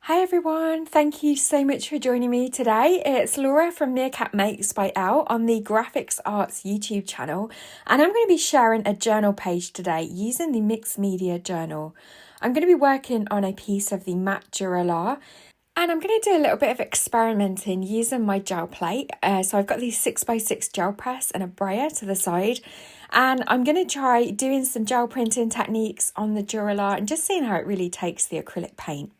Hi everyone, thank you so much for joining me today. It's Laura from Meerkat Makes by Elle on the Grafix Arts YouTube channel, and I'm going to be sharing a journal page today using the Mixed Media Journal. I'm going to be working on a piece of the matte Dura-Lar, and I'm going to do a little bit of experimenting using my gel plate. So I've got these 6x6 gel press and a brayer to the side, and I'm going to try doing some gel printing techniques on the Dura-Lar and just seeing how it really takes the acrylic paint.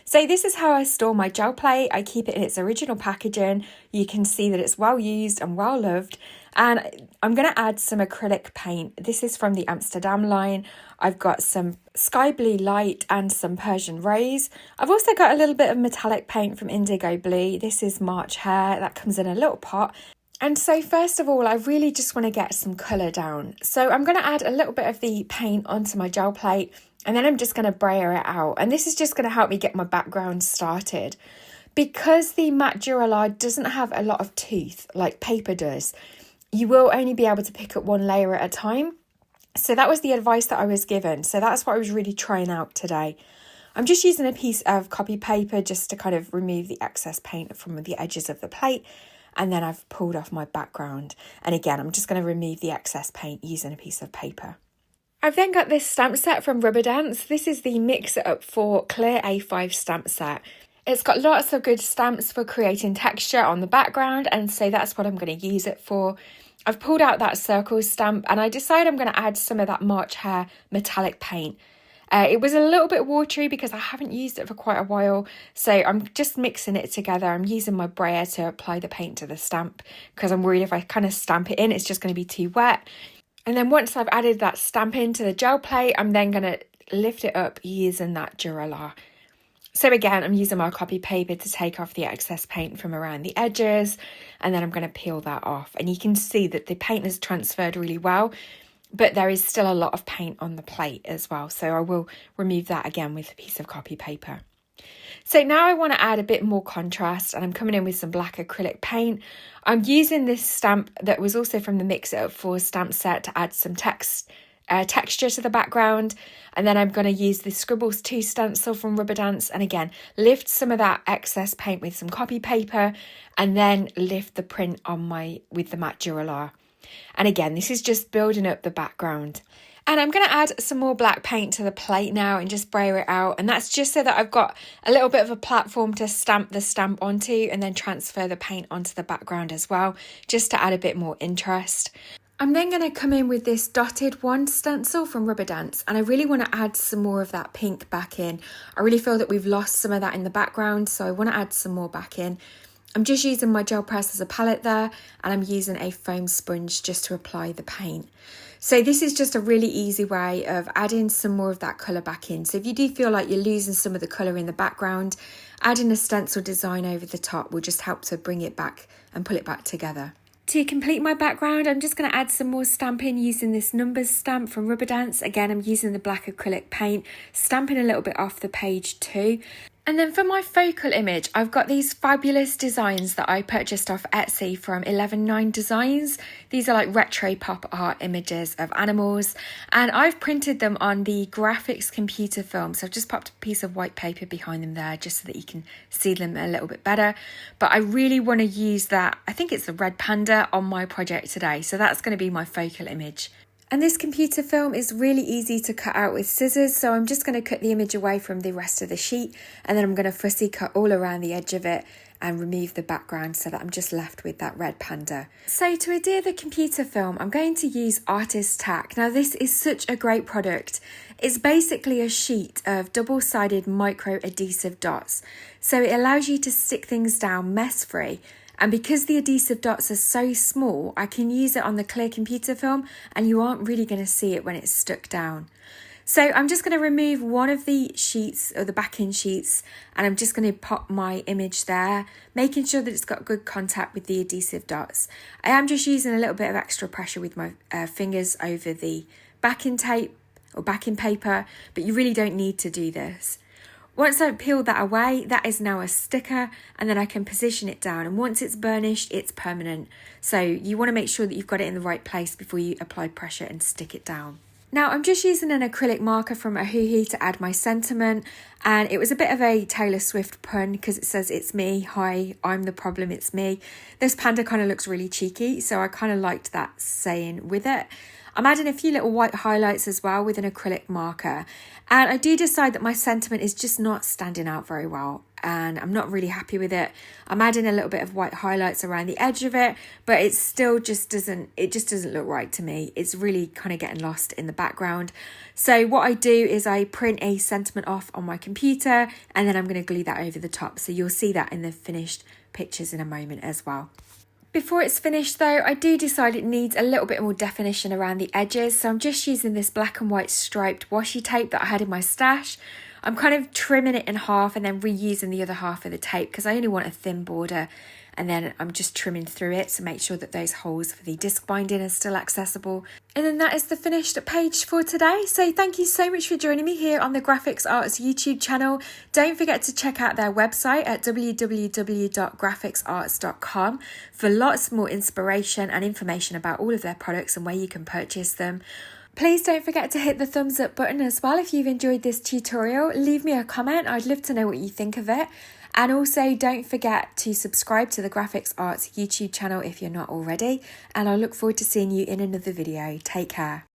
So this is how I store my gel plate. I keep it in its original packaging. You can see that it's well used and well loved. And I'm going to add some acrylic paint. This is from the Amsterdam line. I've got some sky blue light and some Persian rose. I've also got a little bit of metallic paint from IndigoBlu. This is March Hare. That comes in a little pot. And so first of all, I really just want to get some colour down. So I'm going to add a little bit of the paint onto my gel plate, and then I'm just going to brayer it out. And this is just going to help me get my background started. Because the matte Dura-Lar doesn't have a lot of tooth like paper does, you will only be able to pick up one layer at a time. So that was the advice that I was given. So that's what I was really trying out today. I'm just using a piece of copy paper just to kind of remove the excess paint from the edges of the plate. And then I've pulled off my background. And again, I'm just going to remove the excess paint using a piece of paper. I've then got this stamp set from Rubber Dance. This is the Mix It Up 4 Clear A5 stamp set. It's got lots of good stamps for creating texture on the background, and so that's what I'm going to use it for. I've pulled out that circle stamp, and I decided I'm going to add some of that March Hare metallic paint. It was a little bit watery because I haven't used it for quite a while, so I'm just mixing it together. I'm using my brayer to apply the paint to the stamp because I'm worried if I kind of stamp it in, it's just going to be too wet. And then once I've added that stamp into the gel plate, I'm then going to lift it up using that Dura-Lar. So again, I'm using my copy paper to take off the excess paint from around the edges, and then I'm going to peel that off. And you can see that the paint has transferred really well, but there is still a lot of paint on the plate as well. So I will remove that again with a piece of copy paper. So now I want to add a bit more contrast, and I'm coming in with some black acrylic paint. I'm using this stamp that was also from the Mix It Up 4 stamp set to add some texture to the background. And then I'm going to use the Scribbles 2 stencil from Rubber Dance, and again lift some of that excess paint with some copy paper, and then lift the print on with the matte Dura-Lar. And again, this is just building up the background. And I'm going to add some more black paint to the plate now and just brayer it out. And that's just so that I've got a little bit of a platform to stamp the stamp onto, and then transfer the paint onto the background as well, just to add a bit more interest. I'm then going to come in with this dotted one stencil from Rubber Dance, and I really want to add some more of that pink back in. I really feel that we've lost some of that in the background, so I want to add some more back in. I'm just using my gel press as a palette there, and I'm using a foam sponge just to apply the paint. So this is just a really easy way of adding some more of that colour back in. So if you do feel like you're losing some of the colour in the background, adding a stencil design over the top will just help to bring it back and pull it back together. To complete my background, I'm just going to add some more stamping using this numbers stamp from Rubber Dance. Again, I'm using the black acrylic paint, stamping a little bit off the page too. And then for my focal image, I've got these fabulous designs that I purchased off Etsy from ElevenNineDesigns. These are like retro pop art images of animals, and I've printed them on the Graffix computer film. So I've just popped a piece of white paper behind them there just so that you can see them a little bit better. But I really want to use that, I think it's the red panda, on my project today. So that's going to be my focal image. And this computer film is really easy to cut out with scissors, so I'm just going to cut the image away from the rest of the sheet, and then I'm going to fussy cut all around the edge of it and remove the background so that I'm just left with that red panda. So to adhere the computer film, I'm going to use Artist-Tac. Now this is such a great product. It's basically a sheet of double-sided micro adhesive dots, so it allows you to stick things down mess-free. And because the adhesive dots are so small, I can use it on the clear computer film, and you aren't really going to see it when it's stuck down. So I'm just going to remove one of the sheets, or the backing sheets, and I'm just going to pop my image there, making sure that it's got good contact with the adhesive dots. I am just using a little bit of extra pressure with my fingers over the backing tape or backing paper, but you really don't need to do this. Once I've peeled that away, that is now a sticker, and then I can position it down, and once it's burnished, it's permanent. So you want to make sure that you've got it in the right place before you apply pressure and stick it down. Now I'm just using an acrylic marker from Ohuhu to add my sentiment, and it was a bit of a Taylor Swift pun because it says it's me, hi, I'm the problem, it's me. This panda kind of looks really cheeky, so I kind of liked that saying with it. I'm adding a few little white highlights as well with an acrylic marker, and I do decide that my sentiment is just not standing out very well and I'm not really happy with it. I'm adding a little bit of white highlights around the edge of it, but it still just doesn't look right to me. It's really kind of getting lost in the background. So what I do is I print a sentiment off on my computer and then I'm going to glue that over the top. So you'll see that in the finished pictures in a moment as well. Before it's finished though, I do decide it needs a little bit more definition around the edges. So I'm just using this black and white striped washi tape that I had in my stash. I'm kind of trimming it in half and then reusing the other half of the tape because I only want a thin border, and then I'm just trimming through it to make sure that those holes for the disc binding are still accessible. And then that is the finished page for today. So thank you so much for joining me here on the Grafix Arts YouTube channel. Don't forget to check out their website at www.grafixarts.com for lots more inspiration and information about all of their products and where you can purchase them. Please don't forget to hit the thumbs up button as well if you've enjoyed this tutorial. Leave me a comment, I'd love to know what you think of it. And also don't forget to subscribe to the Grafix Arts YouTube channel if you're not already. And I look forward to seeing you in another video. Take care.